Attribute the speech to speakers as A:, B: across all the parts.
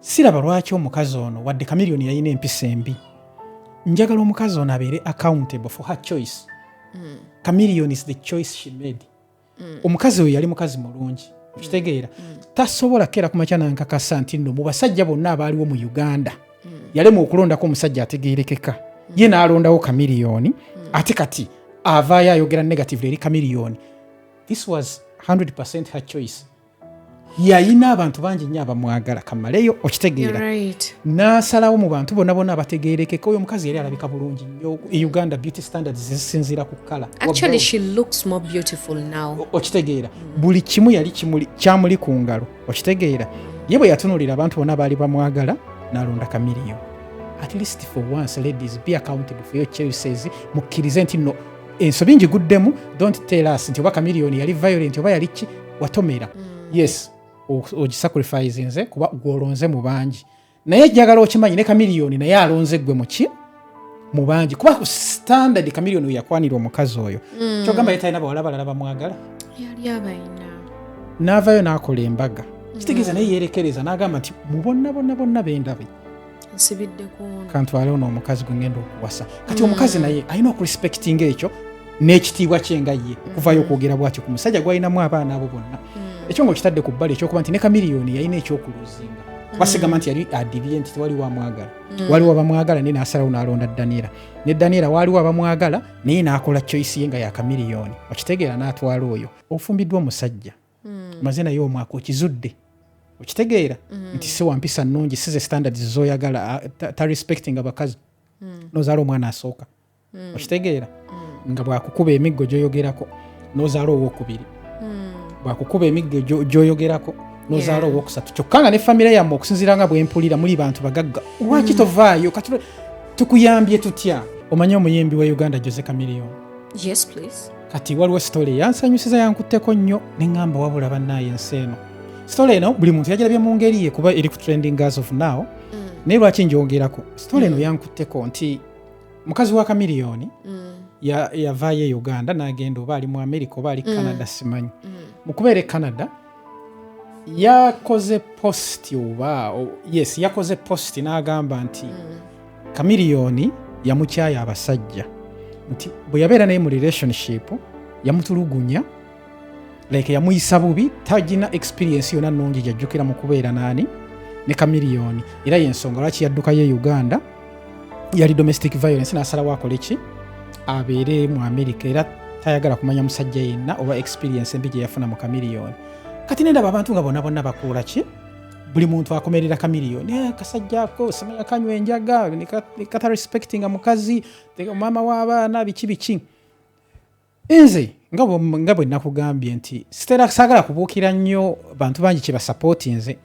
A: siraba lwaki omukazi ono wadde chameleon yalina empisa embi njagala omukazi ono abeere accountable for her choice. Chameleon is the choice she made. Omukazi oyo yali mukazi mulungi okitegeera tasobola kera kumakya nankakasa nti nno mu basajja bonna abaaliwo mu Uganda yalema okulondako omusajja ategeerekeka ye n'alondawo chameleon ate kati avaayo ayogera negative eri chameleon. This was 100% her choice. Yalina abantu bangi nnyo abamwagala kamaleyo okitegeera n'asalawo mu bantu bonna bonna abategeerekeka oyo omukazi yali alabika bulungi nnyo. Uganda beauty standards zisinziira ku kala.
B: Actually she looks more beautiful now.
A: Okitegeera buli kimu yali kyamuli ku ngalo okitegeera ye bwe yatunulira abantu bonna baali bamwagala n'alonda chameleon. At least for once ladies be accountable for your choices. Mukkirize nti nno ensobi njiguddemu, don't tell us nti oba chameleon yali violent oba yali ki watomera. Yes ogisacrifice nze kuba gwolonze mu bangi naye jjagala okimanyi ne chameleon naye alonze gwe muki mu bangi kuba ku standard chameleon oyo yakwanira omukazi oyo kyogamba ye talina bawala balala bamwagala
B: yali abayina
A: n'avaayo n'akola embaga kitegeeza naye yeerekereza n'agamba nti mu bonna bendabe
B: nsibidde kuno
A: kantwalewo n'omukazi gwe ngenda okuwasa kati omukazi naye alina okurespectinga ekyo n'ekitiibwa kye nga ye okuvaayo okwogera bw'atyo ku musajja gwalinamu abaana abo bonna ekyo ng'okitadde ku bbali ekyokuba nti ne chameleon yalina ekyokuluzinga basigama nti yali adibye nti tewaliwo amwagala waliwo abamwagala naye n'asalawo n'alonda Daniela ne Daniela waliwo abamwagala naye n'akola choice ye nga ya chameleon okitegeera n'atwala oyo ofumbiddwa omusajja maze naye omwaka okizudde okitegeera nti si wampisa nnungi si ze standards z'oyagala ta respecting abakazi n'ozaala omwana asooka okitegeera nga bwakukuba emiggo gy'oyogerako n'ozaala owokubiri bwakukuba emiggo gy'oyogerako n'ozaala owokusatu kyokka nga ne famire yammwe okusinziira nga bwempulira muli bantu bagagga lwaki tovaayo tukuyambye tutya. Omanyi omuyimbi wa Uganda Jose Chameleon?
B: Yes please.
A: Kati waliwo story yansanyusiza yankutteko nnyo neŋŋamba wabula bannaayo ensi eno. Story eno buli muntu yagirabye mu ngeri ye kuba eri ku trending as of now naye lwaki njogerako story eno yankutteko nti mukazi wa Chameleon yavaayo Uganda n'agenda oba ali mu America oba ali Canada simanyi mu kubeera Canada yakoze post yakoze post n'agamba nti Chameleon yamukyaya abasajja nti bwe yabeera naye mu relationship yamutulugunya like yamuyisa bubi tagina experience yonna nnungi gyajjukira mu kubeera naani ne Chameleon era yensonga lwaki yadduka ye Uganda yali domestic violence n'asalawo akole ki abeere mu America era tayagala kumanya musajja yenna oba experience embi gye yafuna mu Chameleon. Kati nendaba abantu nga bonna bakola ki buli muntu akomerera Chameleon kasajjako samanya kanywa enjaga nikata respecting mukazi mama w'abaana biki nze nga bwe nakugambye nti sagala kubuukira nnyo bantu bangi kye basupport nze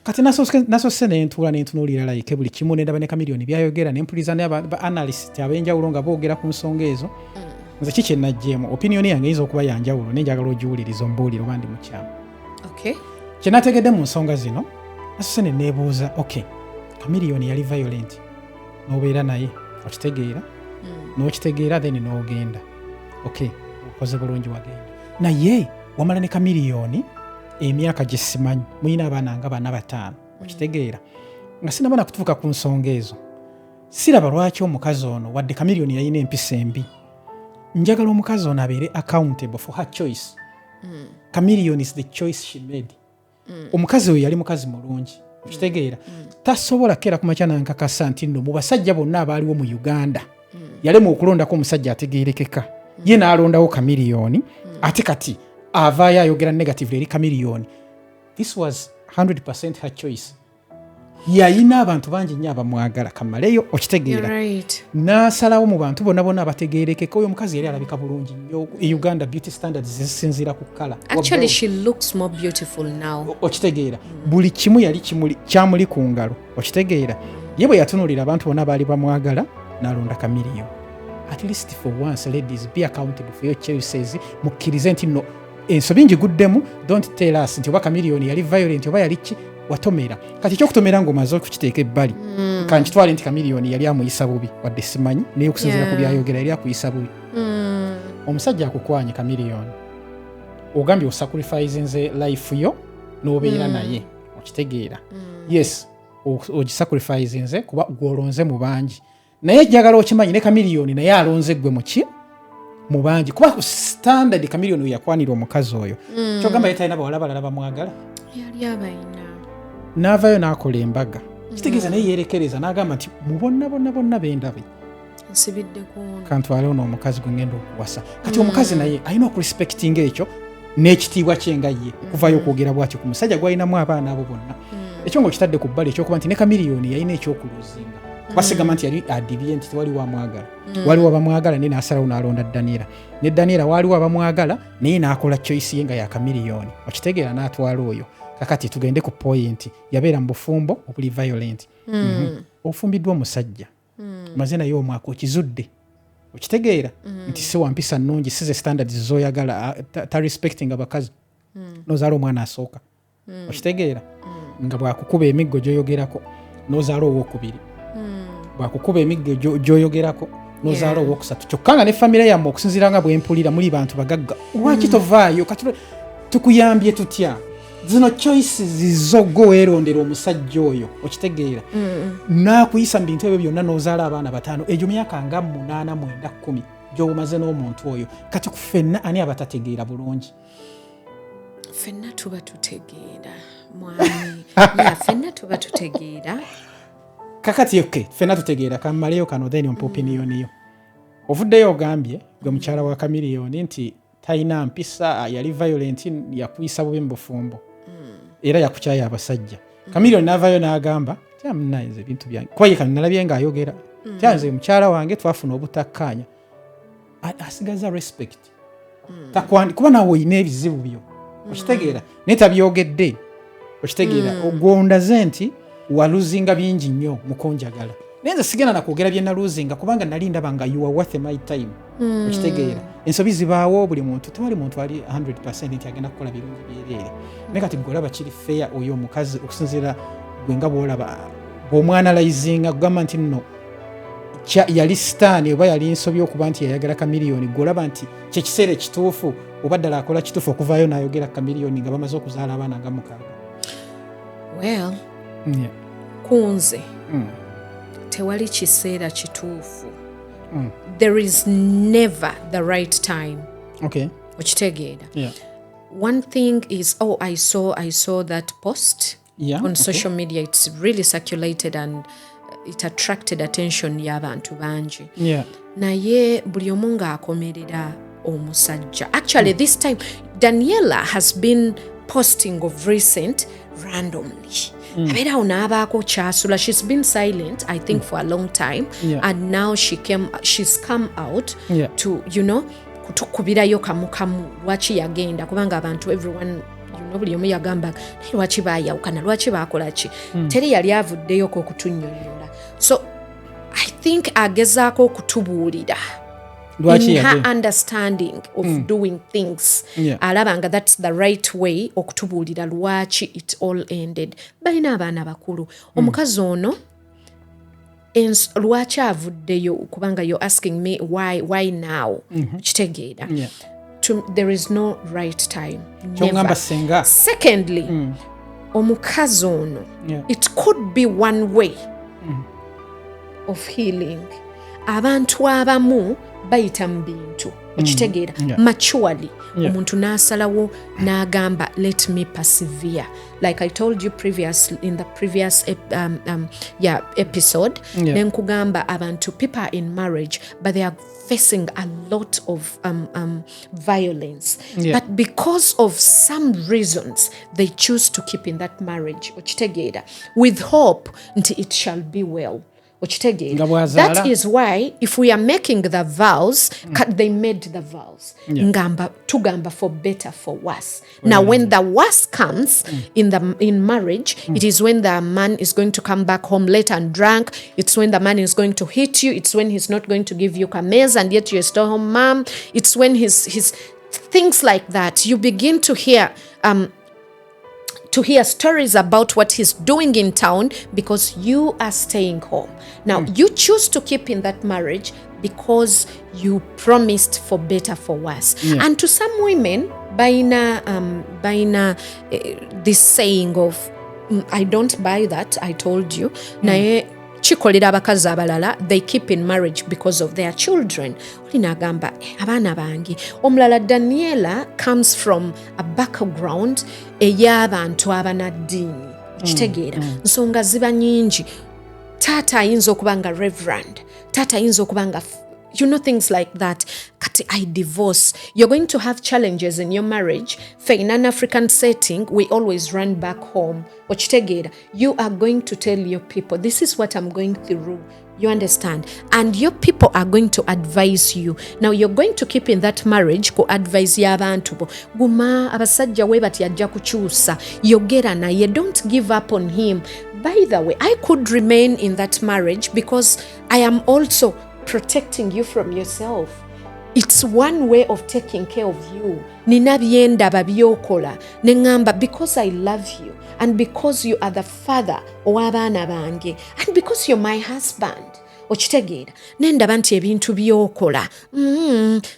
A: kati nasose nentunuulira like buli kimu nendaba ne Chameleon byayogera nempuliza ba analyst ab'enjawulo nga boogera ku nsonga ezo nze kiki najjeemu opinion yange eyinza okuba yanjawulo nenjagala ogiwuliriza ombuulire oba ndi mu kyama. Kye nategedde mu nsonga zino nasose ne neebuuza Chameleon yali violent n'obeera naye okitegeera n'okitegeera then n'ogenda okoze bulungi wagenda naye wamala ne Chameleon emyaka gye simanyi muyina abaana nga bana bataano okitegeera nga sinaba nakutuuka ku nsonga ezo siraba lwaki omukazi ono wadde Chameleon yalina empisa embi njagala omukazi ono abeere accountable for her choice. Chameleon is the choice she made. Omukazi oyo yali mukazi mulungi okitegeera tasobola kera kumakya nankakasa nti nno mu basajja bonna abaaliwo mu Uganda yalema okulondako omusajja ategeerekeka ye n'alondawo Chameleon ate kati avaayo ayogera negative eri Chameleon. This was 100% her choice. Yalina abantu bangi nnyo abamwagala kamaleyo okitegeera n'asalawo mu bantu bonna abategeerekeka oyo omukazi yali alabika bulungi nnyo. Uganda beauty standards zisinziira ku kala.
B: Actually she looks more beautiful now.
A: Okitegeera buli kimu yali kyamuli ku ngalo okitegeera ye bwe yatunulira abantu bonna baali bamwagala n'alonda Chameleon. At least for once ladies be accountable for your choices. Mukkirize nti nno ensobi njiguddemu, don't tell us nti oba Chameleon yali violent oba yali ki watomera. Kati ekyokutomera ng'omaze okukiteeka ebbali kankitwale nti Chameleon yali amuyisa bubi wadde simanyi naye okusinziira ku byayogera yali akuyisa bubi. Omusajja akukwanye Chameleon ogambye osacrifice nze life yo n'obeera naye okitegeera. Yes ogisacrifice nze kuba gwolonze mu bangi naye jjagala okimanyi ne kamiliyoni naye alonze gwe muki mu bangi kuba ku standard kamiliyoni yakwanira omukazi oyo kyogamba ye talina bawala balala bamwagala
B: yali abayina
A: n'avaayo n'akola embaga kitegeeza naye yeerekereza n'agamba nti mu bonna bendabe
B: nsibidde kuno
A: kantwale ono omukazi gwe ngenda okuwasa kati omukazi naye alina okurespectinga ekyo n'ekitiibwa kye nga ye okuvayo okwogera bwatyo ku musajja gwalinamu abaana abo bonna ekyo ng'okitadde ku bbali ekyokuba nti ne kamiliyoni yalina ekyokuluzinga basigamba nti yali adibye nti tewaliwo amwagala waliwo abamwagala naye n'asalawo n'alonda daniela ne daniela waaliwo abamwagala naye n'akola choice ye nga ya kamiliyoni okitegeera n'atwala oyo kakati tugende ku point yabeera mu bufumbo obuli violent ofumbiddwa omusajja maze naye omwaka okizudde okitegeera nti si wampisa nnungi si ze standards zoyagala ta respecting abakazi nozaala omwana asooka okitegeera nga bwakukuba emiggo gyoyogerako nozaala owokubiri bwakukuba emiggo gyoyogerako nozaala owokusatu kyokka nga ne famire yamme okusinziira nga bwempulira muli bantu bagagga lwaki tovaayo tukuyambye tutya zino choices zizo gwe weerondera omusajja oyo okitegeera nakuyisa mu bintu ebyo byonna nozaala abaana bataano egyo myaka nga 8 9 10 gy'omaze n'omuntu oyo kati ku ffenna ani abatategeera bulungi
B: ffenna tuba tutegeera mwami ffenna tuba tutegeera
A: kakati okay ffenna tutegeera kammaleyo kano then ompa opinion yo ovuddeyo ogambye gwe mukyala wa kamiliyoni nti talina mpisa yali violent yakuyisa bubi mu bufumbo era yakukyaya abasajja kamiliyoni n'avaayo n'agamba tyamunayize ebintu byange kuba ye kano nalabye ng'ayogera tyanze mukyala wange twafuna obutakkaanya asigaza respect kuba naawe oyina ebizibu byo okitegeera naye tabyogedde okitegeera ogwondaze nti waluzinga bingi nnyo mukunjagala naye nze sigenda nakwogera bye naluzinga kubanga nali ndaba nga you are worth my time okitegeera ensobi zibaawo buli muntu tewali muntu ali 100% nti agenda kukola birungi byereere naye kati gwe olaba kiri feya oyo omukazi okusinziira gwe nga bwolaba bw'omwanalayizinga kugamba nti nno yali sitaani oba yali nsobi okuba nti yayagala kamiliyoni gwe olaba nti kyekiseera ekituufu oba ddala akola kituufu okuvaayo n'ayogera kamiliyoni nga bamaze okuzaala abaana nga 6
B: well kunze tewali kiseera kituufu there is never the right time okitegeera one thing is I saw that post on social media it's really circulated and it attracted attention y'abantu bangi naye buli omu ng'akomerera omusajja actually this time Daniela has been posting of recent randomly abeerawo n'abaako kyasula she's been silent I think for a long time and now she's come out to kutukubirayo kamu lwaki yagenda kubanga abantu everyone buli omu yagamba lwaki baayawukana lwaki baakolaki teri yali avuddeyoko okutunnyonnyola so I think agezaako okutubuulira in her understanding of doing things alabanga that's the right way okutubuulira lwaki it all ended balina abaana bakulu omukazi ono lwaki avuddeyo kubanga you're asking me why now kitegeera there is no right time never. Secondly omukazi ono it could be one way of healing abantu abamu bayita mu bintu okitegeera maturely omuntu n'asalawo n'agamba let me persevere like I told you in the previous episode nenkugamba abantu people are in marriage but they are facing a lot of violence but because of some reasons they choose to keep in that marriage okitegeera with hope nti it shall be well okitegeera that is why if we are making the vows they made the vows tugamba for better for worse now when the worst comes in marriage it is when the man is going to come back home late and drunk it's when the man is going to hit you it's when he's not going to give you kameza and yet you're still home mom it's when his things like that you begin to hear stories about what he's doing in town because you are staying home. Now, you choose to keep in that marriage because you promised for better, for worse. And to some women, baina this saying of I don't buy that, I told you. Naye kikolera abakazi abalala, they keep in marriage because of their children. Oli n'agamba abaana bange. Omulala Daniela comes from a background ey'abantu abanaddiini. Kitegeera nsonga ziba nyingi. Taata ayinza okuba nga reverend, taata ayinza okuba nga things like that. Kati I divorce. You're going to have challenges in your marriage. In an African setting, we always run back home. You are going to tell your people, this is what I'm going through. You understand? And your people are going to advise you. Now you're going to keep in that marriage ko advise y'abantu bo. Guma abasajja we bati ajja kukyusa. Yogera naye, don't give up on him. By the way, I could remain in that marriage because I am also protecting you from yourself. It's one way of taking care of you. Nina byendaba byokola nengamba because I love you and because you are the father ow'abaana bange and because you're my husband. Okitegeera nendaba nti ebintu byokola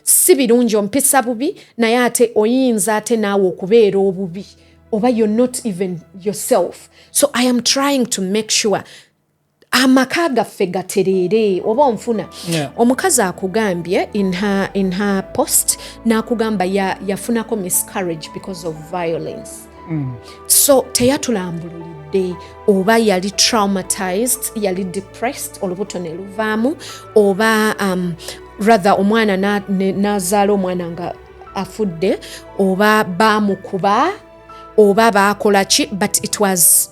B: si birungi ompisa bubi naye ate oyinza ate naawe okubeera obubi oba you're not even yourself. So I am trying to make sure amaka gaffe gatereere oba onfuna. Omukazi akugambye in her post n'akugamba yafunako miscarriage because of violence. So teyatulambululidde oba yali traumatized, yali depressed, olubuto ne luvaamu, oba rather omwana n'azaala omwana nga afudde, oba baamukuba, oba baakola ki, but it was,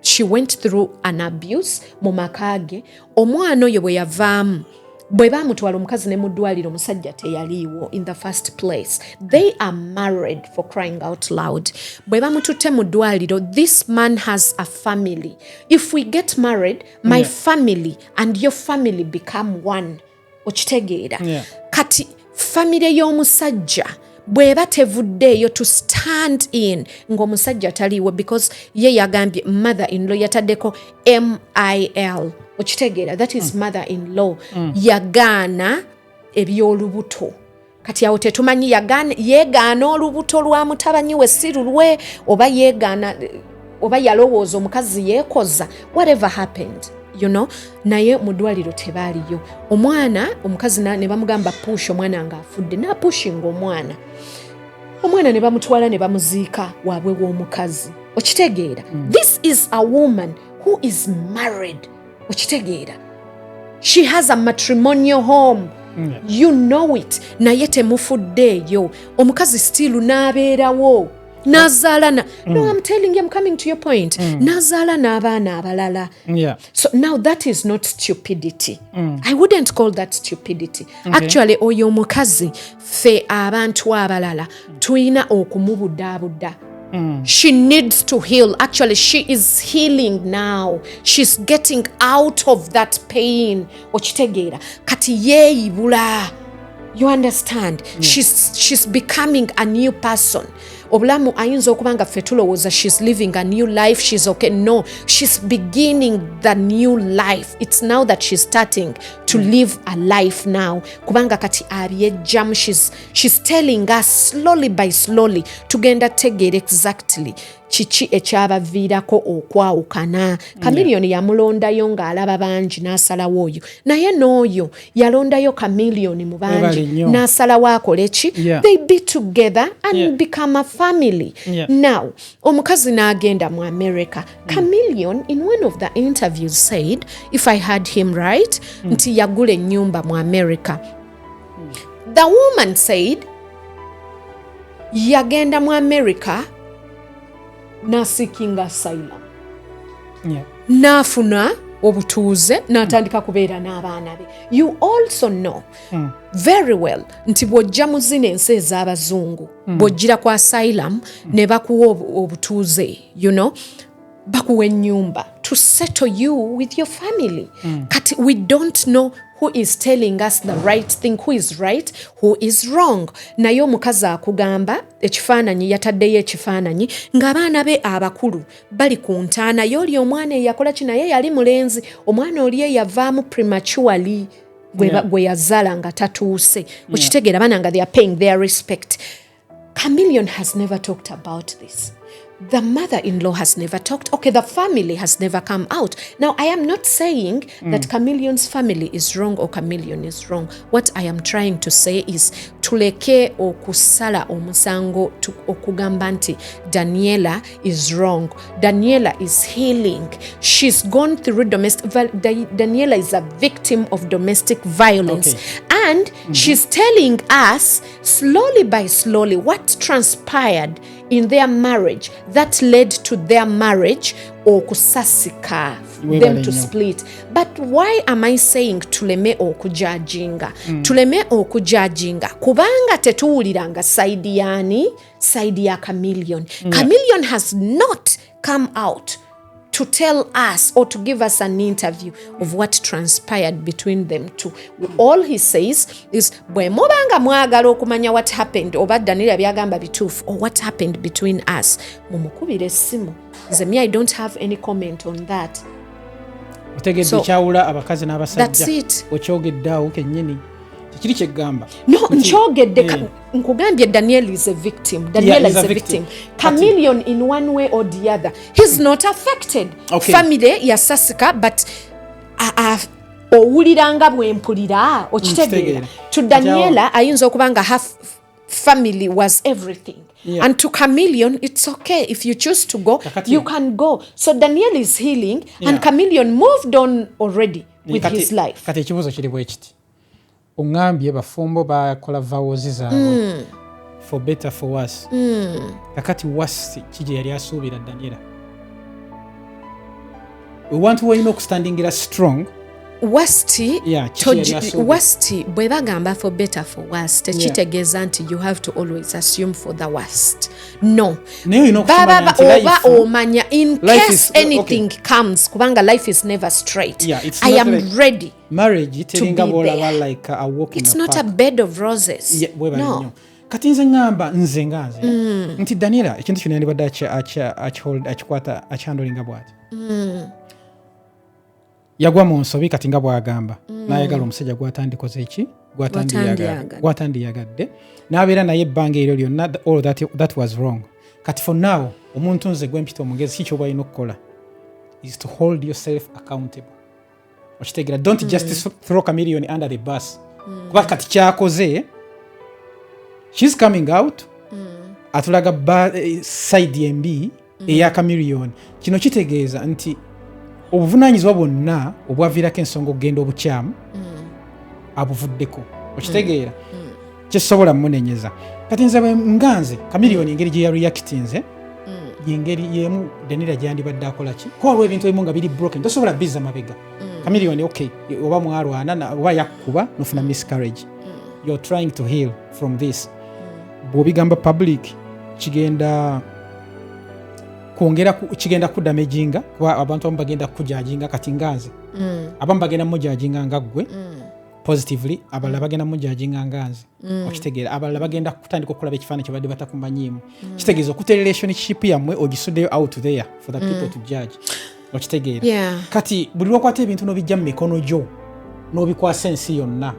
B: she went through an abuse mu makage. Omwana oyo bwe yavaamu, bwe baamutwala omukazi ne mu ddwaliro omusajja teyaliiwo in the first place. They are married, for crying out loud. Bwe bamututte mu ddwaliro, this man has a family. If we get married, my family and your family become one. Okitegeera? Kati family y'omusajja bweba tevuddeeyo to stand in ng'omusajja taliiwo because ye yagambye mother-in-law yataddeko MIL. Okitegeera? That is mother-in-law. Yagaana ebyolubuto. Kati awo tetumanyi yeegaana olubuto lwa mutabani we si lulwe oba yeegaana oba yalowooza omukazi yeekoza. Whatever happened. Naye mu ddwaliro tebaaliyo. Omukazi ne bamugamba push omwana nga afudde n'apushinga omwana ne bamutwala ne bamuziika waabwe w'omukazi. Okitegeera? This is a woman who is married. Okitegeera? She has a matrimonial home. You know it. Naye temufuddeeyo. Omukazi still n'abeerawo. Nazalana. No, I'm telling you, I'm coming to your point. Nazala n'abaana abalala. So now that is not stupidity. I wouldn't call that stupidity. Actually, oyo omukazi fe abantu abalala tuyina okumubudaabuda. She needs to heal. Actually, she is healing now. She's getting out of that pain. Okitegeera? Kati yeeyibula. You understand? She's becoming a new person. Obulamu ayinza okuba nga ffe tulowooza she's living a new life, she's okay. No, she's beginning the new life. It's now that she's starting to live a life now. Kubanga kati abyejjamu, she's telling us slowly by slowly tugenda tegeera exactly kiki ekyabaviirako okwawukana. Chameleon yamulondayo ng'alaba bangi n'asalawo oyo. Naye n'oyo yalondayo Chameleon mu bangi n'asalawo akole ki? They be together and become a family. Now, omukazi n'agenda mu America. Chameleon in one of the interviews said, if I heard him right, nti yagula ennyumba mu America. The woman said, yagenda mu America n'asikinga asylum. N'afuna obutuuze n'atandika kubeera n'abaana be. You also know very well nti bw'ojja mu zino ensi ez'abazungu bw'ojjira ku asylum ne bakuwa obutuuze, bakuwa ennyumba to settle you with your family. Kati we don't know who is telling us the right thing, who is right, who is wrong. Naye omukazi akugamba ekifaananyi, yataddeyo ekifaananyi ng'abaana be abakulu bali ku ntaana y'oli omwana eyakola ki, naye yali mulenzi. Omwana oli eyavaamu prematurely bwe yazaala nga tatuuse. Okitegeera abaana nga they are paying their respect. Chameleon has never talked about this. the mother-in-law has never talked. Okay, the family has never come out. Now, I am not saying that Chameleon's family is wrong or Chameleon is wrong. What I am trying to say is tuleke okusala omusango okugamba nti Daniela is wrong. Daniela is healing. She's gone through Daniela is a victim of domestic violence. Okay. And she's telling us slowly by slowly what transpired in their marriage that led to their marriage or kusasika, them to split. But why am I saying tuleme okujajinga? Tuleme okujajinga kubanga tetuwuliranga side ya Chameleon. Chameleon has not come out to tell us or to give us an interview of what transpired between them two. All he says is bwe mubanga mwagala okumanya what happened oba Daniela byagamba bituufu or what happened between us mumukubire essimu. Me, I don't have any comment on that.
A: Otegedde kyawula abakazi n'abasajja.
B: That's it.
A: Okyogeddeawo kennyini tekiri kyegamba.
B: No, nkyogedde nkugambye Daniel is a victim. Daniela is a victim. Chameleon in one way or the other. He's not affected. Okay. Family yasasika but owuliranga bwempulira okitegeera. To Daniela ayinza okubanga half family was everything. Yeah. And to Chameleon, it's okay. If you choose to go, you can go. So Daniel is healing and Chameleon moved on already with his life.
A: Kati ekibuuzo kiri bwe kiti. Ongambye bafumbo bakola vows zaabwe. For better for worse. Kakati worse kije yali asuubira Daniela. We want to know standing here strong.
B: Wasti bwe bagamba for better for worse tekitegeeza nti you have to always assume for the worst. No. Baba oba omanya in case anything comes kubanga life is never straight. I am like ready.
A: Marriage telinga bola like a walk in
B: It's not a bed of roses. No.
A: Kati nze ngamba nze ngaze nti Daniela ekintu kino yandibadde akikwata akyandolinga bwati. Yagwa mu nsobi kati nga bwagamba n'ayagala omusajja gwatandikoze eki gwatandiyagadde n'abeera naye ebbanga eryo lyonna all that was wrong. Kati for now omuntu nze gwempita omugezi kiki oba alina okukola is to hold yourself accountable. Okitegeera, don't just throw Chameleon under the bus. Kuba kati kyakoze she's coming out atulaga side embi eya Chameleon. Kino kitegeeza nti obuvunaanyizibwa bwonna obwaviirako ensonga okugenda obukyamu abuvuddeko. Okitegeera kyesobola munenyeza. Kati nze nganze Chameleon engeri gye yareactinze yengeri yemu Daniela gyandibadde akola ki kuba olwo ebintu ebimu nga biri broken tosobola bizza mabega. Chameleon okay oba mwalwana oba yakkuba nofuna miscarriage, you're trying to heal from this. Bw'obigamba public kigenda kigenda kudamaginga kuba abantu abamu bagenda kujajinga kati nganze abamu bagenda mujajinga nga ggwe positively, abalala bagenda mujajinga nganze. Okitegeera, abalala bagenda kutandika okulaba ekifaananyi kye badde batakumanyiimu. Kitegeeza okuta relationship yammwe ogisuddeyo out there for the people to judge. Okitegeera, kati buli lwokwata ebintu n'obijja mu mikono gyo n'obikwasa ensi yonna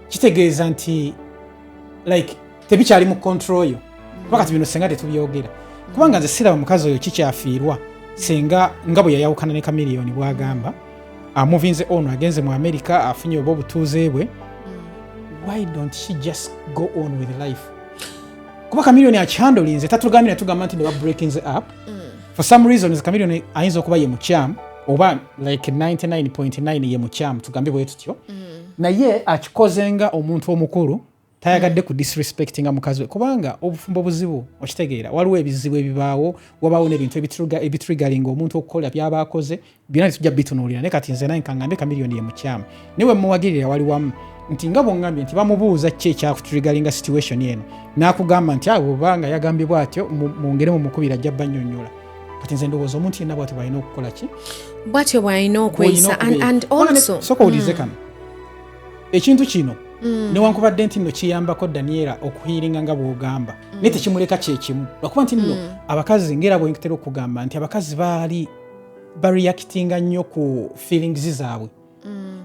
A: kitegeeza nti like tebikyali mu control yo kuba kati bino senga tetubyogera kubanga nze siraba mukazi oyo kikyafiirwa senga nga bwe yayawukana ne Chameleon bwagamba amuvinze ono agenze mu America afunye oba obutuuze bwe. Why don't she just go on with life? Kuba Chameleon akyandolinze tatugambira tugamba nti ne ba breaking up for some reasons. Chameleon ayinza okuba ye mukyamu oba like 99.9 ye mukyamu tugambe bwe tutyo naye akikozenga omuntu omukulu tayagadde ku disrespectinga mukazi we kubanga obufumbo buzibu. Okitegeera, waliwo ebizibu ebibaawo, wabaawo n'ebintu ebitriggeringa omuntu okukola byaba akoze byonna tujja bitunuulira. Ne kati nze naye nkangambe Chameleon ye mukyamu niwe muwagirira wali wamu nti nga bwongambye nti bamubuuza ki ekyakutriggeringa situation eno n'akugamba nti awo obanga yagambye bw'atyo mwongere mumukubira ajja bannyonnyola. Kati nze ndowooza omuntu yenna bw'atyo bw'alina okukola ki
B: bw'atyo bw'alina okweyisa and also
A: soka owulize kano ekintu kino newankubadde nti nno kiyambako Daniela okuhiiringa nga bw'ogamba naye tekimuleka kyekimu lwakuba nti nno abakazi ngera bwe nkitera okugamba nti abakazi bareactinga nnyo ku feelings zaabwe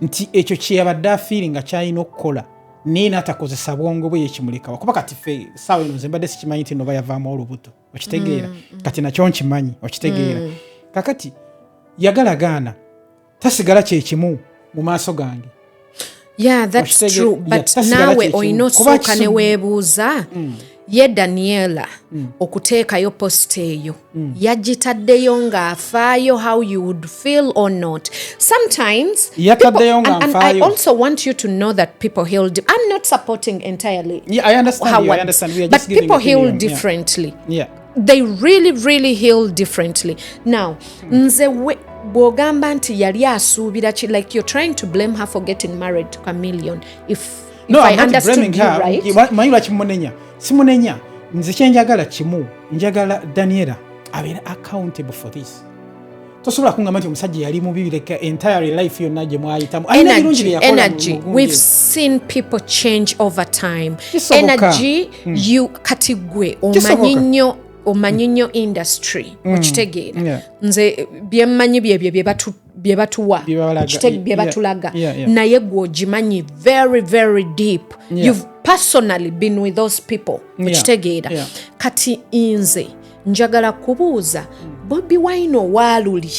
A: nti ekyo kyeyabadde afiiringa kyalina okukola nina atakozesa bwongo bwe yekimulikawa kuba kati fe sawa eno zembadde sikimanyi nti no bayavaamu olubuto okitegeera kati nakyo nkimanyi okitegeera kakati yagala gaana tasigala kyekimu mu maaso gange.
B: Yeah, that's true. But nawe oyina osooka ne weebuuza ye Daniela okuteekayo post eyo yagitaddeyo ng'afaayo how you would feel or not. Sometimes and I also want you to know that people heal I'm not supporting entirely.
A: Yeah, I understand. I understand. We are just
B: but people heal differently.
A: Yeah.
B: They really heal differently. Now, nze bw'ogamba nti yali asuubira ki, like you're trying to blame her for getting married to Chameleon. If I understood you right.
A: Manyi lwaki munenya? Simunenya. Nze kyenjagala kimu. Njagala Daniela abeera accountable for this. Tosobola kungamba nti omusajja yali mubi leka entire life yonna gye mwayitamu.
B: Energy. We've seen people change over time. Energy you kati gwe omanyi nnyo industry okitegeera. Nze byemmanyi bye batuwa bye batulaga naye gwe ogimanyi very deep. You've personally been with those people okitegeera. Kati nze njagala kubuuza Bobi Wine owaaluli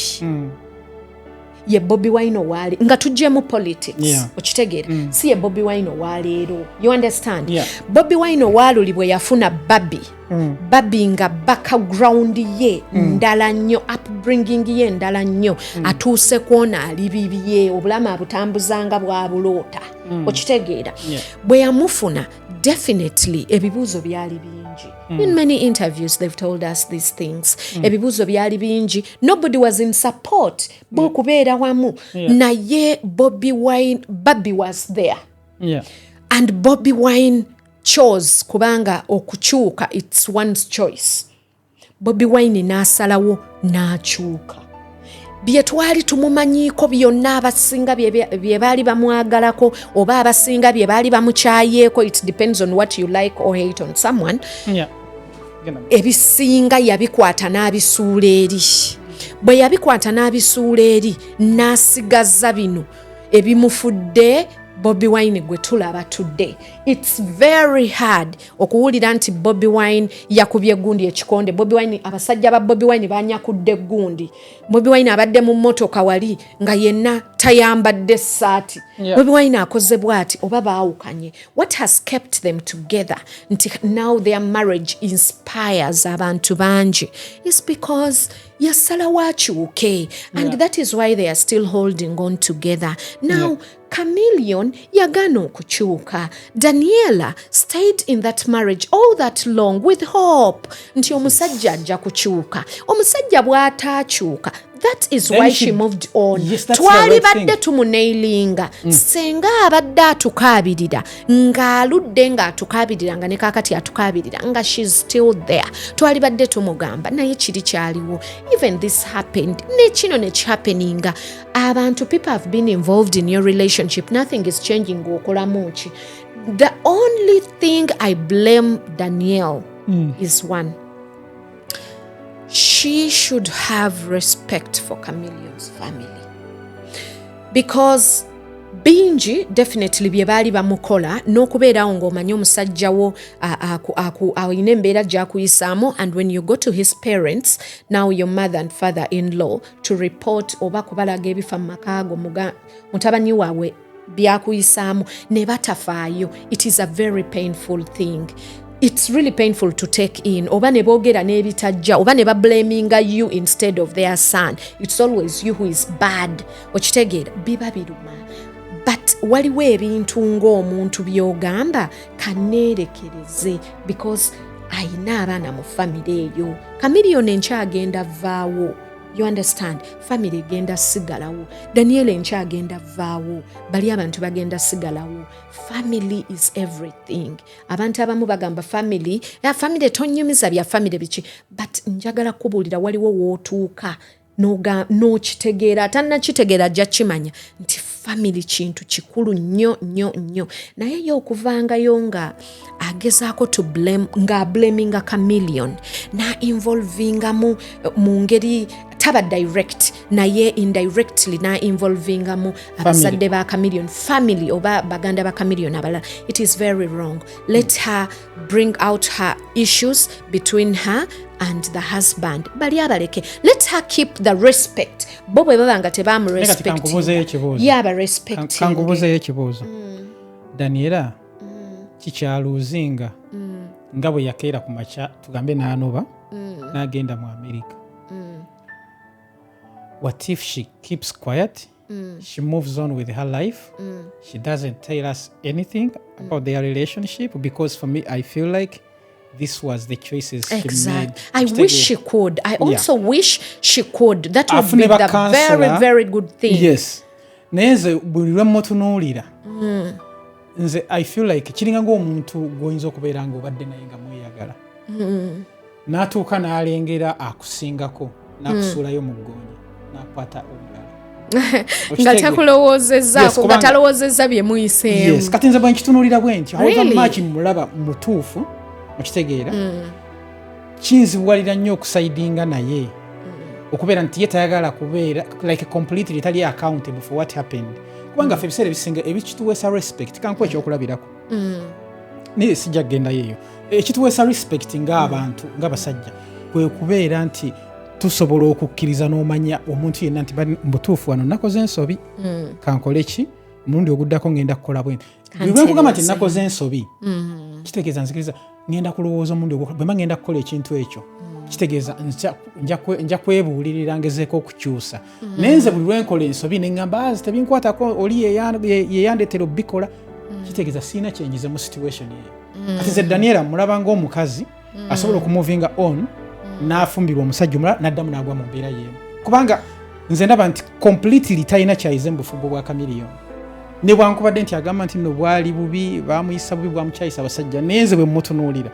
B: ye Bobi Wine owaali nga tujjemu politics okitegeera si ye Bobi Wine owaaleero. You understand? Bobi Wine owaaluli bwe yafuna Babi nga background ye ndala nnyo, upbringing ye ndala nnyo, atuuse kwona ali bibye obulamu abutambuzanga bwabuloota okitegeera. Bwe yamufuna definitely ebibuuzo byali bingi. In many interviews they've told us these things. Ebibuuzo byali bingi. Nobody was in support bw'okubeera wamu naye Babi was there. And Bobi Wine chose kubanga okukyuka it's one's choice. Bobi Wine n'asalawo n'akyuka. Bye twali tumumanyiiko byonna abasinga bye baali bamwagalako oba abasinga bye baali bamukyayeeko, it depends on what you like or hate on someone. Ebisinga yabikwata n'abisuula eri. Bwe yabikwata n'abisuula eri n'asigaza bino ebimufudde Bobi Wine gwe tulaba today. It's very hard okuwulira nti Bobi Wine yakubye gundi ekikonde. Bobi Wine abasajja ba Bobi Wine banyakudde gundi. Bobi Wine abadde mu mmotoka wali nga yenna tayambadde saati. Bobi Wine akoze bwati oba baawukanye. What has kept them together nti now their marriage inspires abantu bangi is because yasalawo akyuke and that is why they are still holding on together. Now Chameleon yagana okukyuka. Daniela stayed in that marriage all that long with hope nti omusajja ajja kukyuka. Omusajja bw'ataakyuka, that is why she moved on. Twali badde tumunailinga senga abadde atukaabirira ng'aludde ng'atukaabirira nga ne kaakati atukaabirira nga she's still there. Twali badde tumugamba naye kiri kyaliwo. Even this happened. Ne kino ne kihappeninga. Abantu, people have been involved in your relationship. Nothing is changing ng'okolamu ki. The only thing I blame Danielle is one. She should have respect for Chameleon's family. Because bingi definitely bye baali bamukola n'okubeerawo ng'omanyi omusajja wo alina embeera gy'akuyisaamu, and when you go to his parents, now your mother and father-in-law, to report oba kubalaga ebifa mu maka go mutabani waabwe byakuyisaamu ne batafaayo, it is a very painful thing. It's really painful to take in. Oba ne boogera n'ebitajja, oba ne bablaminga you instead of their son. It's always you who is bad. Okitegeera biba biruma. But waliwo ebintu ng'omuntu by'ogamba kaneerekereze because ayina abaana mu family eyo. Chameleon enkyagenda vaawo. You understand? Family genda sigalawo. Daniel enkyagenda vaawo. Bali abantu bagenda sigalawo. Family is everything. Abantu abamu bagamba family tonyumiza bya family biki. But njagala kubuulira waliwo wootuuka n'okitegeera, tannakitegeera ajja kimanya nti family kintu kikulu nnyo naye ye okuvangayo nga agezaako to blame nga blaminga chameleon na involvinga mu ngeri taba direct naye indirectly na involvinga mu abazadde ba chameleon family oba baganda ba chameleon abalala. It is very wrong. Let her bring out her issues between her and the husband. Bali abaleke. Let her keep the respect. Bo bwe baba nga tebamu respect. Yaba respect.
A: Kankubuzeyo ekibuuzo. Daniela kikyaluuzinga nga bwe yakeera ku makya tugambe n'anoba n'agenda mu America. What if she keeps quiet? She moves on with her life. She doesn't tell us anything about their relationship, because for me, I feel like this was the choices she made.
B: I wish she could. I also wish she could. That would be the very, very good thing.
A: Yes. Neze buli lwe mutunuulira. Nze I feel like kiringa ng'omuntu gw'oyinza okubeera ng'obadde naye nga mweyagala. N'atuuka n'alengera akusingako n'akusuulayo mu ggoonya n'akwata omulala.
B: Nga takulowoozezaako nga talowoozezza bye muyiseemu.
A: Yes, kati nze bwe nkitunuulira bwe nti however much mulaba mutuufu okitegeera kinzibuwalira nnyo okusaidinga naye okubeera nti ye tayagala kubeera like completely tali accountable for what happened. Kubanga ffe ebiseera ebisinga ebikituweesa respect kankuwa ekyokulabirako naye sijja kugenda yeeyo ekituweesa respect ng'abantu ng'abasajja kwe kubeera nti tusobola okukkiriza n'omanya omuntu yenna nti mbutuufu wano nakoze ensobi kankole ki omulundi oguddako ngenda kukola bwenti bwe nkugamba nti nakoze ensobi kitegeeza nzikiriza ngenda kulowooza omulundi bwemba ngenda kukola ekintu ekyo kitegeeza nja kwebuulirira ngezeeko okukyusa naye nze buli lwenkola ensobi neŋŋamba tebinkwatako oli yeyandetera obbikola kitegeeza siina kyenyize mu situation eyo. Kati nze Daniela mulaba ng'omukazi asobola okumuvinga on n'afumbirwa omusajja omulala n'addamu n'agwa mu mbeera y'emu, kubanga nze ndaba nti completely talina kyayize mu bufumbo bwa chameleon. Ne bwankubadde nti agamba nti nno bwali bubi baamuyisa bubi bwamukyayisa abasajja naye nze bwe mmutunuulira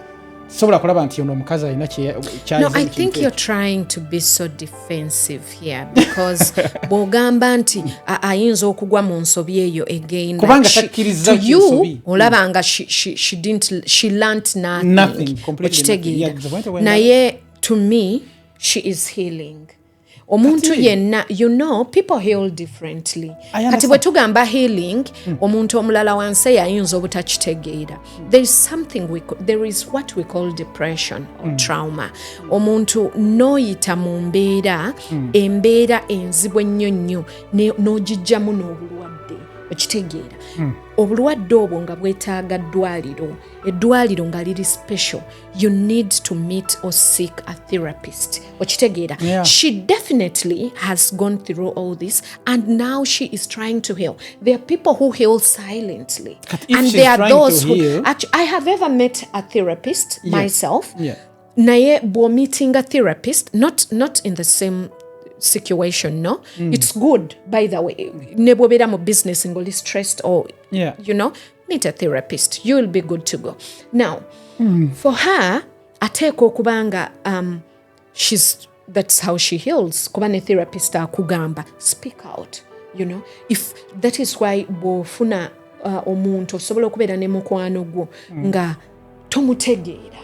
A: sobola kulaba nti ono omukazi alina kyayize.
B: No, I think you're trying to be so defensive here because bw'ogamba nti ayinza okugwa mu nsobi eyo again
A: kubanga takkiriza
B: to you olaba nga she learnt nothing okitegeera naye to me she is healing. Omuntu yenna, you know, people heal differently. Kati bwe tugamba healing, omuntu omulala wansi yayinza obutakitegeera. There is what we call depression or trauma. Omuntu n'oyita mu mbeera, embeera enzibu ennyo nnyo n'ogijjamu n'obulwadde. Okitegeera. Obulwadde obwo nga bwetaaga eddwaliro nga liri special, you need to meet or seek a therapist. Okitegeera.
A: Yeah.
B: She definitely has gone through all this and now she is trying to heal. There are people who heal silently. And there are those who actually, I have ever met a therapist myself.
A: Yeah.
B: Naye bo meeting a therapist, not in the same situation, no? It's good, by the way. Nebobera mo business ngoli stressed or, you know, meet a therapist. You will be good to go. Now, for her, ateeko okubanga that's how she heals. Kuba ne therapist akugamba, speak out, you know. If that is why bw'ofuna omuntu osobola okubeera ne mukwano gwo nga tomutegeera.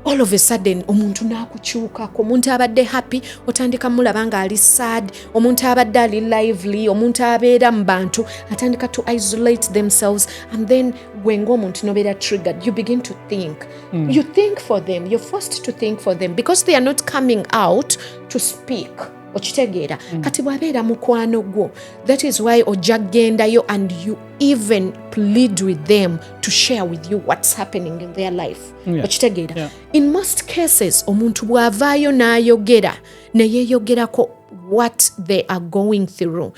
B: All of a sudden omuntu n'akukyukako, omuntu abadde happy otandika mulaba nga ali sad, omuntu abadde ali lively, omuntu abeera mu bantu atandika to isolate themselves, and then gwenga omuntu nobeera triggered, you begin to think. You think for them, you're forced to think for them because they are not coming out to speak. Okitegeera. Kati bwabeera mukwano gwo, that is why ojja kugendayo and you even plead with them to share with you what's happening in their life. Okitegeera. In most cases omuntu bw'avaayo n'ayogera neyeeyogerako what they are going through,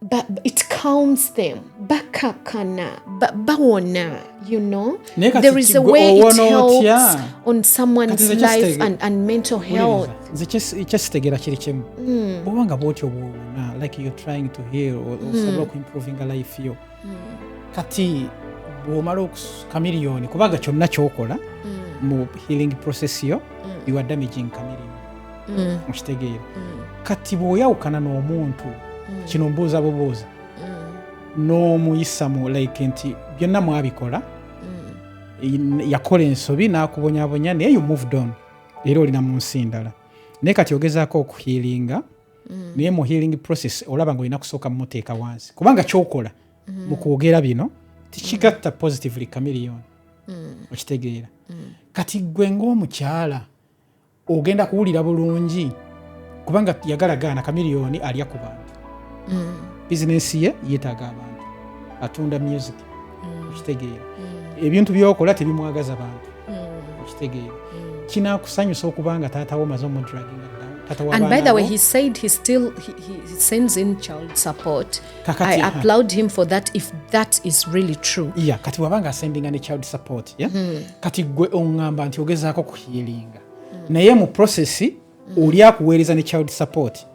B: but it calms them, bakakana, bawona, you know. There is a way it helps on someone's life and mental health.
A: Kyesitegera kiri kimu bwobanga bwotyo bwona like you're trying to heal or osobola improving a life yo kati bwomala chameleon kubanga kyonna kyokola mu healing process yo you are damaging chameleon. Okitegeera. Kati bw'oyawukana n'omuntu kino mbuuza bubuuza n'omuyisamu like nti byonna mwabikola yakola ensobi n'akubonyabonya naye you moved on era olina mu nsi ndala naye kati ogezaako okuhiiringa naye mu healing process olaba nga olina kusooka mumuteeka wansi kubanga kyokola mu kwogera bino tikigatta positively chameleon okitegeera kati gwe ng'omukyala ogenda kuwulira bulungi kubanga yagalagaana chameleon alya ku bantu bizinesi ye yeetaaga abantu atunda music okitegeera ebintu byokola tebimwagaza bantu okitegeera kinaakusanyusa okubanga taatawo maze omudraginga
B: and by the way he said he sends in child support. I applaud him for that if that is really true.
A: Yeah, kati wabanga sendinga ne child support, yeah? Kati gwe ongamba nti ogezaako kuhiiringa naye mu process oli akuweereza ne child support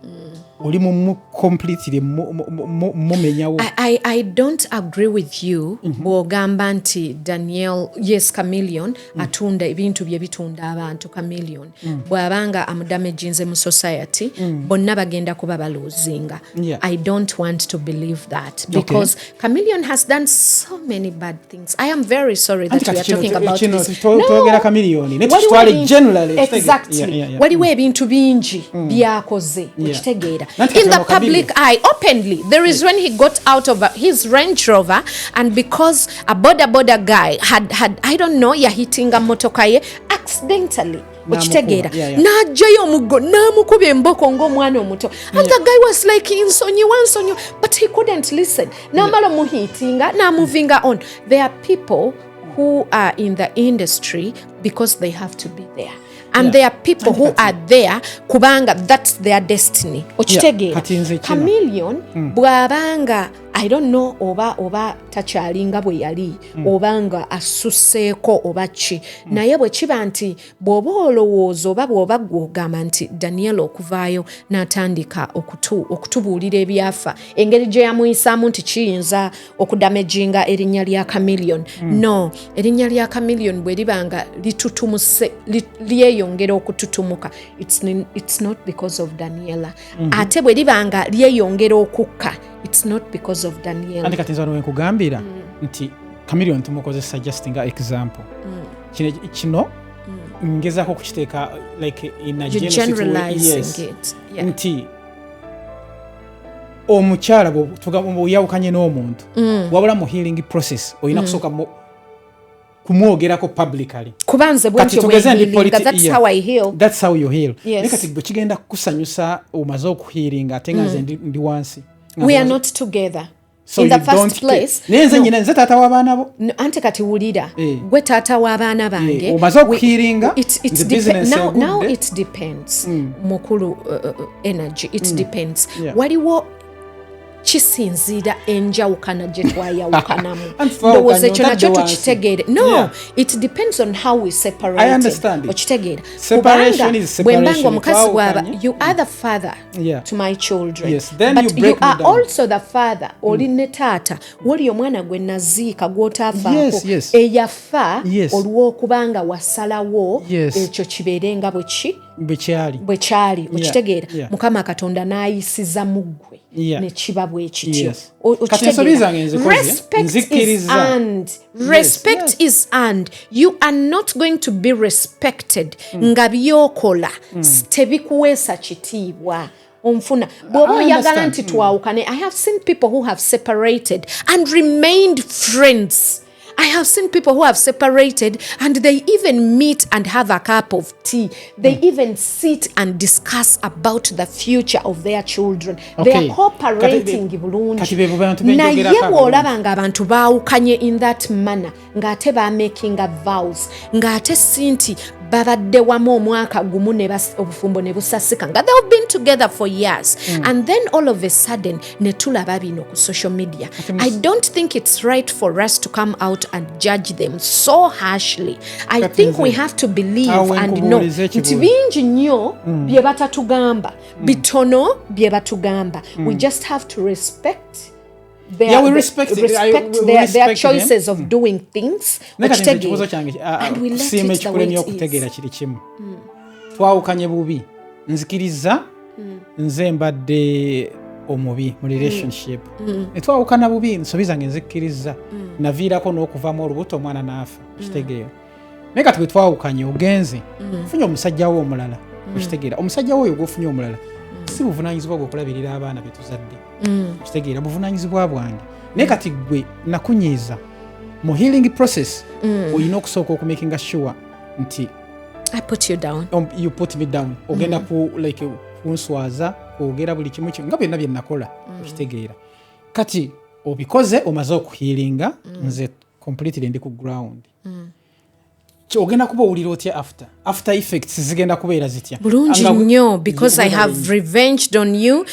A: oli mu completely mumenyawo.
B: I don't agree with you bw'ogamba nti Daniel, yes, chameleon atunda ebintu bye bitunda abantu chameleon bw'abanga amudamaginze mu society bonna bagenda kuba baloozinga. I don't want to believe that because chameleon has done so many bad things. I am very sorry that we are talking about this.
A: Twogera chameleon ne tutwale generally.
B: Exactly. Waliwo ebintu bingi byakoze okitegeera. In the public eye, openly. There is when he got out of his Range Rover and because a border guy had I don't know, yahitinga motoka ye accidentally. Okitegeera. N'ajjayo omuggo n'amukubya emboko ng'omwana omuto. And the guy was like nsonyiwa but he couldn't listen. N'amala muhitinga n'amovinga on. There are people who are in the industry because they have to be there. And there are people who are there kubanga that's their destiny. Okitegeera. Chameleon bw'abanga I don't know oba takyalinga bwe yali obanga asusseeko oba ki naye bwe kiba nti bw'oba olowooza oba bw'oba gw'ogamba nti Daniel okuvaayo n'atandika okutubuulira ebyafa engeri gye yamuyisaamu nti kiyinza okudamaginga erinnya lya chameleon. No, erinnya lya chameleon bwe libanga litutumuse lyeyongera okututumuka it's not because of Daniela. Ate bwe libanga lyeyongera okukka it's not because of Daniel.
A: Andi katinza nwe kugambira nti chameleon tumukozesa just nga example. Kino ngezaako kukiteeka like in a
B: generalizing it. Yeah.
A: Nti omukyala bw'oyawukanye n'omuntu wabula mu healing process olina kusooka kumwogerako publicly.
B: Kubanze bwentyo bwehealinga, that's how I heal.
A: That's how you heal.
B: Yes.
A: Kati bwe kigenda kusanyusa omaze okuhealinga ate nga nze ndi wansi.
B: We are not together.
A: So
B: in the first place.
A: Nenze nyina nze taata w'abaana bo.
B: Ante kati wulira. Gwe taata w'abaana bange.
A: Omaze okuhealinga.
B: Now it depends. Mukulu energy. It depends. Waliwo kisinziira enjawukana gye twayawukanamu. Ndowooza ekyo nakyo tukitegeere. No, it depends on how we separate.
A: I understand it.
B: Okitegeera.
A: Separation is separation.
B: Bwembanga omukazi bw'aba, you are the father to my children.
A: Yes, then
B: but
A: you
B: are
A: down.
B: Also the father. Oli ne taata. Woli omwana gwe naziika gw'otaafaako.
A: Yes.
B: Eyafa olw'okubanga wasalawo ekyo kibeerenga bwe ki?
A: Bwe kyali.
B: Okitegeera. Mukama Katonda n'ayisiza mu ggwe. Ne kiba bwe kityo. Respect is earned. You are not going to be respected nga byokola tebikuweesa kitiibwa. Omfuna bw'oba oyagala nti twawukane. I have seen people who have separated and remained friends. I have seen people who have separated and they even meet and have a cup of tea. They even sit and discuss about the future of their children. They are cooperating bulungi. Naye bw'olaba ng'abantu baawukanye in that manner ng'ate making vows ng'ate si nti babadde wamu omwaka gumu obufumbo ne busasika nga they've been together for years and then all of a sudden ne tulaba bino ku social media. I don't think it's right for us to come out and judge them so harshly. I think we have to believe and know nti bingi nnyo bye batatugamba bitono bye batugamba. We just have to respect we respect their choices of doing things.
A: And we let it the way it is. Twawukanye bubi nzikiriza nze mbadde omubi mu relationship netwawukana bubi nsobi zange nzikkiriza naviirako n'okuvaamu olubuto omwana n'afa okitegeera naye kati bwe twawukanye ogenze ofunye omusajja wo omulala okitegeera omusajja wo oyo gw'ofunye omulala si buvunaanyizibwa gwe okulabirira abaana be tuzadde okitegeera buvunaanyizibwa bwange naye kati gwe nakunyiiza mu healing process olina okusooka okumakinga sure nti
B: I put you down.
A: You put me down. Ogenda ku like kunswaza ogera buli kimu nga byonna bye nakola okitegeera kati obikoze omaze okuhealinga nze completely ndi ku ground ogenda kuba owulira otya after effects zigenda kubeera zitya
B: bulungi nnyo because I have revenged on you.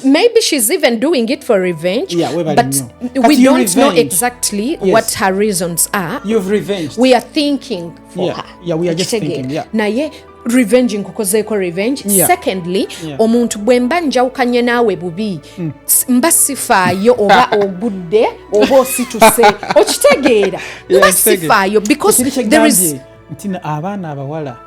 B: Maybe she's even doing it for revenge, but we don't know exactly what her reasons are.
A: You've revenged.
B: We are thinking for her.
A: Yeah, we are just thinking.
B: Naye revenge nkukozeeko revenge. Secondly, omuntu bwe mba njawukanye naawe bubi mba sifaayo oba ogudde oba osituse okitegeera mba sifaayo because there is
A: ntina abaana abawala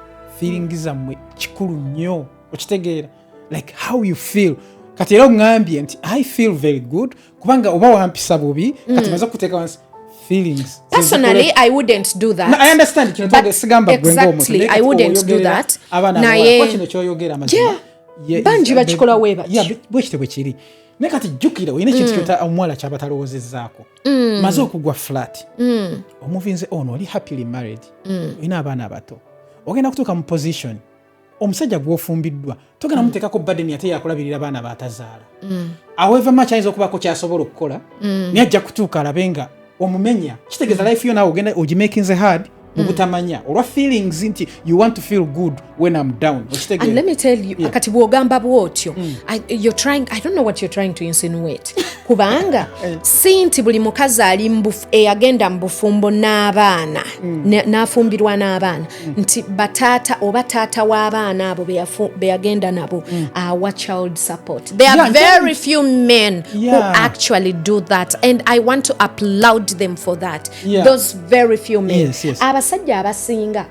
A: feeling zammwe kikulu nnyo okitegeera like how you feel kati era oŋŋambye nti I feel very good kubanga oba wampisa bubi kati maze okuteeka wansi feelings.
B: Personally, I wouldn't do that.
A: No, I understand.
B: Exactly, I wouldn't do that. Banji bakikola weba.
A: Bwekite bwe kiri. Ne kati jjukira oyina ekintu kyota omuwala kyabatalowoozezzaako. Maze okugwa flat. Omuvinze ono oli happily married. Oyina abaana abato. Ogenda kutuuka mu position. Omusajja gw'ofumbiddwa togenda muteekako burden ate yakulabirira abaana baatazaala. However much ayinza okubaako kyasobola okukola naye ajja kutuuka alabe nga omumenya kitegeeza life yo naawe ogenda ogimakinze hard mu butamanya olwa feelings nti you want to feel good when I'm down.
B: And let me tell you, akati bwogamba bwotyo, I don't know what you're trying to insinuate. Kubanga si nti buli mukazi ali eyagenda mu bufumbo n'abaana n'afumbirwa n'abaana nti bataata oba taata w'abaana abo be yagenda nabo awa child support. There are very few men who actually do that, and I want to applaud them for that. Those very few men. Abasajja abasinga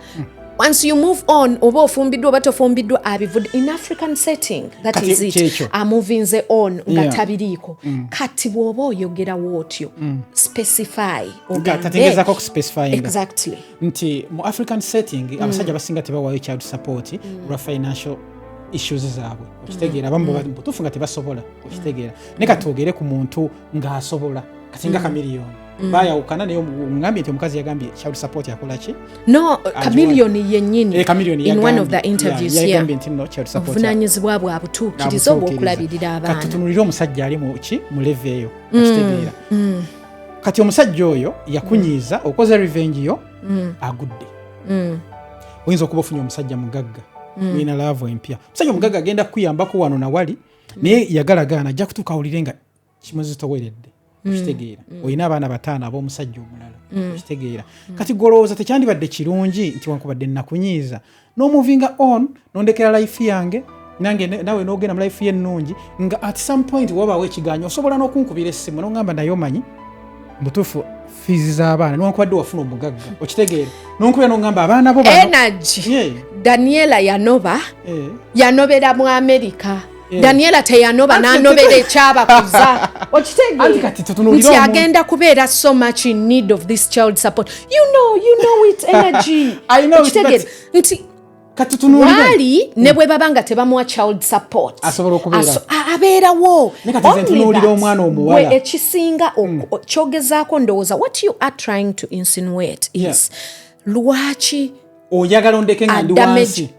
B: once you move on oba ofumbiddwa oba tofumbiddwa abivudde in African setting, that is it. Amovinze on nga tabiriiko kati bw'oba oyogera wootyo specify
A: ogategezako specifying
B: exactly
A: nti mu African setting abasajja basinga tebawayo child support lwa financial issues zaabwe okitegeera abamu butuufu nga tebasobola okitegeera ne katwogere ku muntu ng'asobola kati nga chameleon bayawukana naye ngambye nti omukazi yagambye child support yakola ki
B: no chameleon yennyini in one of the interviews
A: yagambye nti no child support
B: obuvunanyizibwa bwa butuukiriza obw'okulabirira abaana
A: kati tutunulire omusajja ali mu leve eyo okitegeera kati omusajja oyo yakunyiiza okoze revenge yo agudde oyinza okuba ofunye omusajja mugagga wina laavu empya omusajja omugagga agenda kukuyambako wano nawali naye yagalagaana ajja kutuuka awulire nga kimuzitoweredde okitegeera olina abaana bataano ab'omusajja omulala okitegeera kati golowooza tekyandibadde kirungi nti wankubadde nakunyiiza n'omuvinga on nondekera life yange nange nawe n'ogenda mu life ye ennungi nga at some point wabaawo ekiganyo osobola n'okunkubira essimu n'ongamba naye omanyi mutuufu fiizi z'abaana newankubadde wafuna omugagga okitegeera n'onkubira n'ongamba abaana bo
B: energy Daniela yanobera mu America. Daniela teyanoba n'anobera ekyabakuza okitegeera nti agenda kubeera so much in need of this child support. You know it energy.
A: I know
B: okitegeera nti wali ne bwe baba nga tebamuwa child support abeerawo gwe ekisinga kyogezaako ndowooza what you are trying to insinuate is lwaki
A: oyagala ondeke nga ndi wansi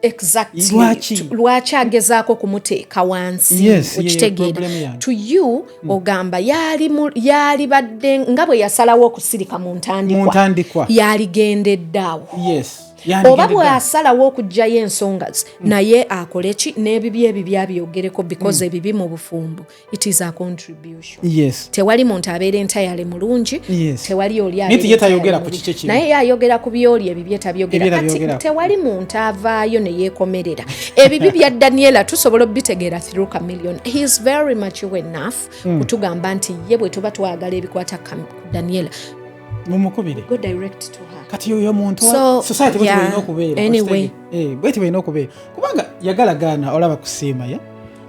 B: lwaki agezaako kumuteeka wansi okitegeera to you ogamba yali badde nga bwe yasalawo okusirika mu ntandikwa yaligendeddeawo oba bw'asalawo okugyayo ensonga naye akole ki n'ebibi ebibyo abyogereko because ebibi mu bufumbo it is a contribution. Tewali muntu abeera entayale mulungi tewali oli naye yayogera ku byoli ebibyo tabyogera kati tewali muntu avaayo ne yeekomerera ebibi bya Daniela tusobola obitegeera through chameleon. He is very mature enough kutugamba nti ye bwe tuba twagala ebikwata Daniela go direct to her.
A: Kati yoyo muntu society bwe tulina okubeera
B: anyway
A: bwe tulina okubeera kubanga yagalagaana olaba kusiima ya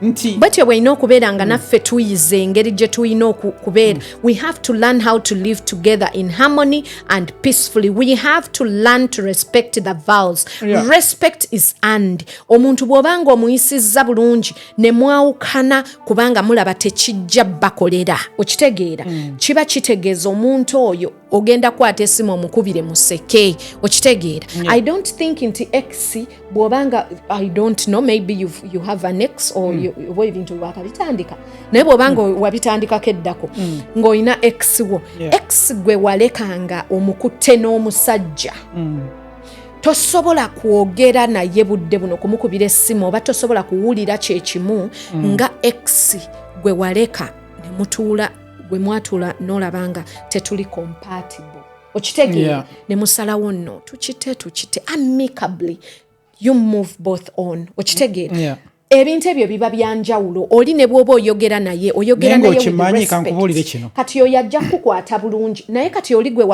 B: but bw'olina okubeera nga naffe tuyize engeri gye tulina okubeera. We have to learn how to live together in harmony and peacefully. We have to learn to respect the vows. Respect is earned. Omuntu bw'obanga omuyisizza bulungi ne mwawukana kubanga mulaba tekijja bakolera okitegeera kiba kitegeeza omuntu oyo ogenda kwata essimu omukubire museke okitegeera. I don't think nti ex bw'obanga I don't know, maybe you have an ex or oba ebintu wakabitandika naye bw'obanga wabitandikako eddako ng'olina ex wo ex gwe walekanga omukutte n'omusajja tosobola kwogera naye budde buno kumukubira essimu oba tosobola kuwulira kyekimu nga ex gwe waleka ne mutuula gwe mwatuula n'olabanga tetuli compatible okitegeera ne musalawo nno tukite amicably you move both on okitegeera. Ebintu ebyo biba byanjawulo oli ne bw'oba oyogera naye
A: kimanyi kankubuulire kino
B: kati oyo ajja kukwata bulungi naye kati oli gwe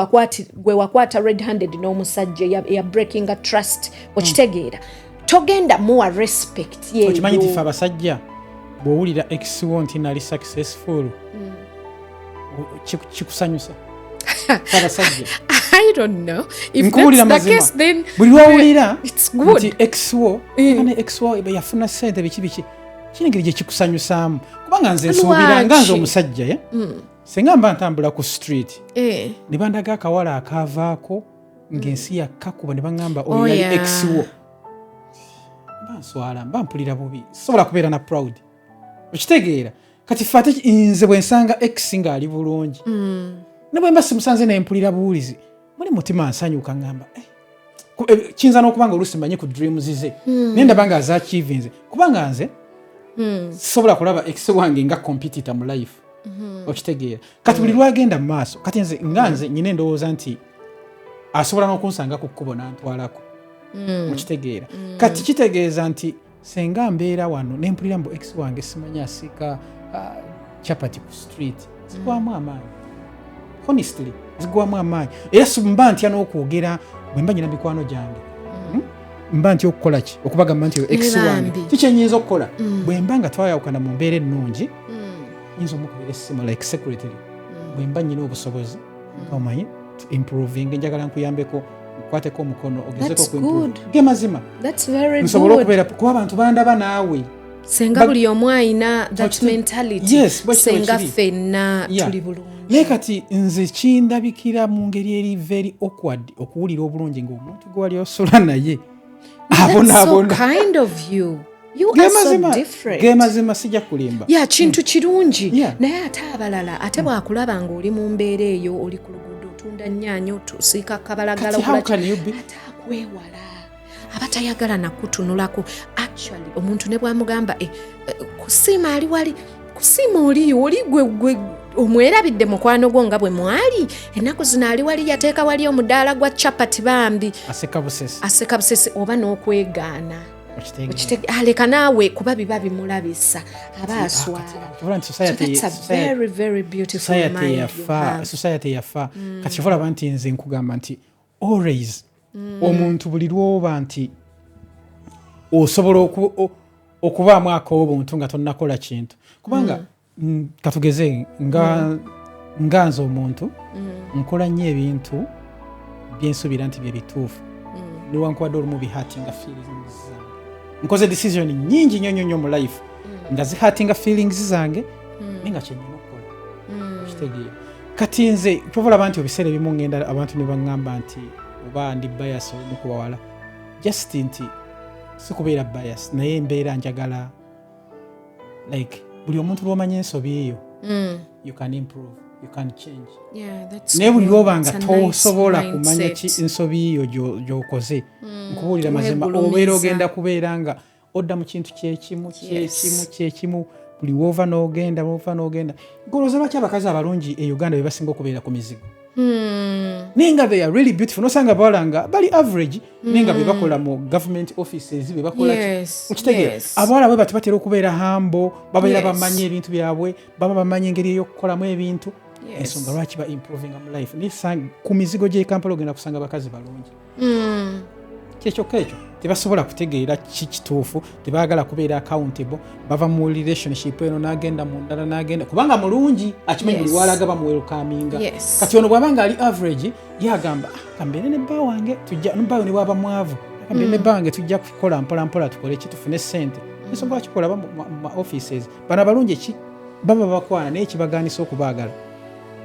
B: wakwata red handed n'omusajja ya breaking a trust okitegeera togenda muwa respect yeyo.
A: Okimanyi nti ffe abasajja bw'owulira ex wo nti nali successful kikusanyusa abasajja.
B: I don't know if that's the case then
A: buli lwawulira
B: nti
A: ex wo yafuna ssente biki kinengeri gye kikusanyusaamu kubanga nze nsuubira nga nze omusajja senga mba ntambula ku street ne bandaga akawala akaavaako ng'ensi yakkakuba ne baŋŋamba oyo yali ex wo mba nswala mba mpulira bubi sobola kubeera na proud okitegeera kati fate nze bwe nsanga ex ng'ali bulungi ne bwe mba simusanze naye mpulira buwulizi muli mutima nsanyuka ngamba kiyinza n'okuba nga oluusi mmanyi ku dreams ze naye ndaba nga azaachivinze kubanga nze sobola kulaba ex wange nga competitor mu life okitegeera kati buli lwagenda mu maaso kati nze nyina endowooza nti asobola n'okunsanga ku kkubo n'antwalako okitegeera kati kitegeeza nti senga mbeera wano ne mpulira mbu ex wange simanyi asiika chapati ku street zigwamu amaanyi honestly zigwamu amaanyi era mba ntya n'okwogera bwe mba nyina mikwano gyange mba ntya okukola ki okubagamba nti ex wange kikyenyinza okukola bwe mba nga twayawukana mu mbeera ennungi nyinza omukubira essimu like secretary bwe mba nyina obusobozi omanyi improving njagala nkuyambeko nkwateko omukono ogezeko kuimprove ge mazima nsobola okubeera kuba abantu bandaba naawe
B: senga buli omu ayina that mentality senga ffenna tuli bulungi
A: naye kati nze kindabikira mu ngeri eri very awkward okuwulira obulungi ng'omuntu gwe wali osula naye abonaabona ge mazima sijja kulimba
B: kintu kirungi naye ate abalala ate bwakulaba ng'oli mu mbeera eyo oli ku luguudo otunda nnyaanya otusiika kabalagala ate akwewala abatayagala nakutunulako actually omuntu ne bwamugamba kusiima ali wali kusiima oli gwe omwerabidde mukwano gwo nga bwe mwali ennaku zino ali wali yateeka wali omudaala gwa chapati bambi aseka busesi oba n'okwegaana aleka naawe kuba biba bimulabisa aba aswala
A: society yafa kati kivolaba nti nze nkugamba nti always omuntu buli lwoba nti osobola okubaamu ak'obuntu nga tonnakola kintu kubanga katugeze nga nze omuntu nkola nnyo ebintu byensuubira nti bye bituufu newankubadde olumu bihatinga feelings zange nkoze decision nnyingi nnyo mu life nga zihatinga feelings zange naye nga kyenyina okukola kitegeera kati nze tovolaba nti ebiseera ebimu ngenda abantu ne baŋŋamba nti oba ndi bias olumu kubawala just nti sikubeera bias naye mbeera njagala like buli omuntu lwomanya ensobi eyo you can improve you can change naye buli lwoba nga tosobola kumanya ensobi eyo gy'okoze nkubuulira mazima obeera ogenda kubeera nga odda mu kintu kyekimu buli woova n'ogenda golooza lwaki abakazi abalungi e Uganda be basinga okubeera ku mizigo naye nga they are really beautiful nosanga bawala nga bali average naye nga be bakola mu government offices be bakola okitegeera abawala bwe bati batera okubeera hambo babeera bamanyi ebintu byabwe baba bamanyi engeri ey'okukolamu ebintu ensonga lwaki ba improving mu life naye ku mizigo gy'e Kampala ogenda kusanga bakazi balungi kyekyo tebasobola kutegeera kituufu, tebaagala kubeera accountable, bava mu relationship eno n'agenda mu ndala n'agenda kubanga mulungi akimanyi buli walaga bamuwelkaminga. Kati ono bw'aba nga ali average yagamba kambeere ne bba wange tujja nubbayo ne waba mwavu kambeere ne bba wange tujja kukola mpola mpola tukole ki tufune ssente nsobola kikola mu offices bano abalungi ki baba bakwana naye kibaganisa okubaagala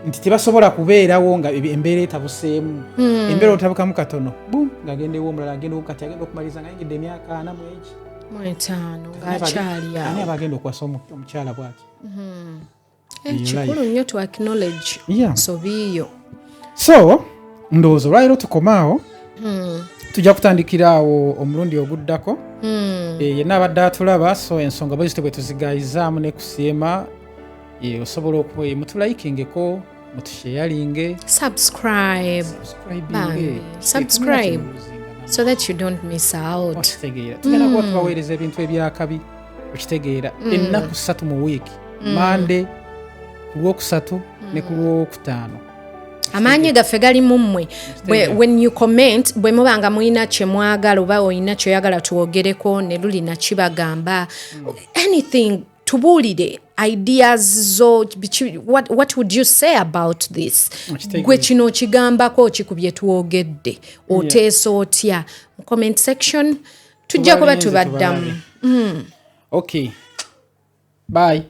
A: nti tebasobola kubeerawo nga embeera etabuseemu embeera otabukamu katono bum ng'agenda ew'omulala agenda kati agenda okumaliza nga yingidde emyaka 4 mu
B: 5 ng'akyali awo
A: ani abagenda okuwasa omukyala bw'ati
B: kikulu nnyo to acknowledge sobiiyo.
A: So ndowooza olwaliro tukomaawo tujja kutandikira awo omulundi oguddako yenna abadde atulaba so ensonga bwe zitwe bwe tuzigayizaamu ne kusiima osobola mutulaikingeko mutusharinge
B: subscribe so that you don't miss out.
A: tugenda kuba tubaweereza ebintu ebyakabi okitegeera ennaku 3 mu wiiki Monday ku Lwokusatu ne ku Lwokutaano.
B: Amaanyi gaffe gali mu mmwe when you comment bwe mubanga mulina kye mwagala oba olina kyoyagala tuwogereko ne lulina kibagamba anything tubuulire ideas zo what would you say about this gwe kino kigambako kikubye tuwogedde oteesa otya mu comment section tujja kuba tubaddamu.
A: Okay, bye.